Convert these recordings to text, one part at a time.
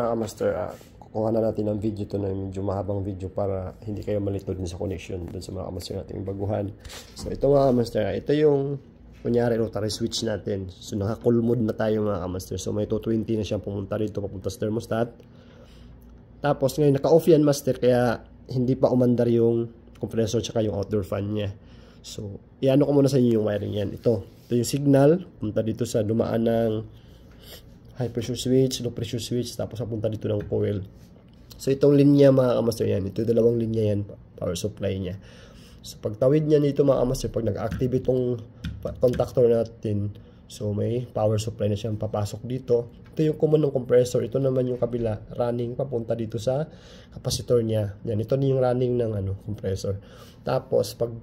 Master, kukuha na natin ng video to na medyo mahabang video para hindi kayo malito din sa connection dun sa mga master nating baguhan. So ito mga master, ito yung kunyari rotary switch natin. So naka-cool mode na tayo mga master. So may 220 na siyang pumunta dito papunta sa thermostat. Tapos ngayon naka-off yan master, kaya hindi pa umandar yung compressor tsaka yung outdoor fan niya. So iano ko muna sa inyo yung wiring yan. Ito yung signal, punta dito sa dumaan ng high pressure switch, low pressure switch, tapos papunta dito ng coil. So itong linya mga kamaster yan, ito dalawang linya yan, power supply niya. So pagtawid niya dito mga kamaster, pag nag-active itong contactor natin, so may power supply na siyang papasok dito. Ito yung common ng compressor, ito naman yung kabila, running papunta dito sa capacitor niya. Yan, ito na yung running ng compressor. Tapos pag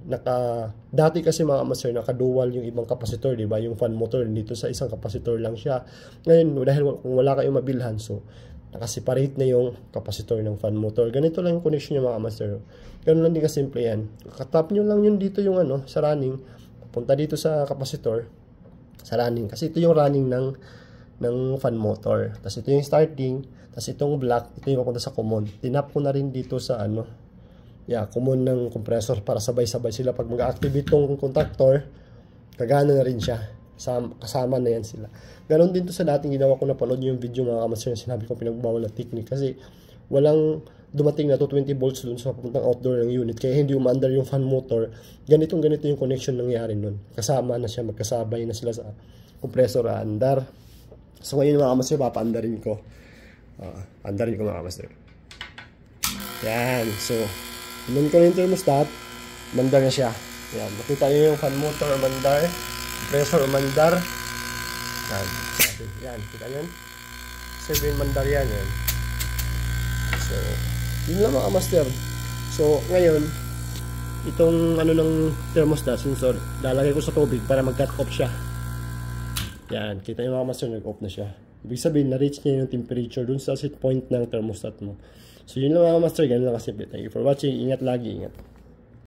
dati kasi mga master, naka-dual yung ibang capacitor, di ba? Yung fan motor dito sa isang capacitor lang siya. Ngayon, dahil kung wala kayong mabilhan, so naka-separate na yung capacitor ng fan motor. Ganito lang yung connection niya mga master. Ganun lang din kasimple yan. Katap nyo lang yun dito yung sa running, papunta dito sa capacitor, sa running. Kasi ito yung running ng fan motor. Tapos ito yung starting. Tapos itong black, ito yung papunta sa common. Tinap ko na rin dito sa common ng compressor para sabay-sabay sila. Pag mag-activate itong contactor, kagana na rin siya. Kasama na yan sila. Ganon din to sa dating ginawa ko, napanood yung video mga kamaster na sinabi ko pinagbawal na technique. Kasi walang dumating na 220 volts dun sa papuntang outdoor ng unit. Kaya hindi umandar yung fan motor. Ganito yung connection nangyari nun. Kasama na siya, magkasabay na sila sa compressor andar. So ngayon mga kamaster, papaandarin ko. Andarin ko mga kamaster. Yan. So, inon ko na yung thermostat. Mandar na siya. Yan. Makita nyo yung fan motor mandar. Compressor mandar. Yan. Yan. Kita nyo? Sabihin mandar yan. Yan. So, yun lang mga kamaster. So, ngayon, itong ng thermostat sensor, lalagay ko sa tubig para mag-cut off siya. Yan, kita nyo mga master, nag-off na siya. Ibig sabihin, na-reach niya yung temperature dun sa set point ng thermostat mo. So, yun lang mga master, ganun lang kasimple. Thank you for watching. Ingat lagi, ingat.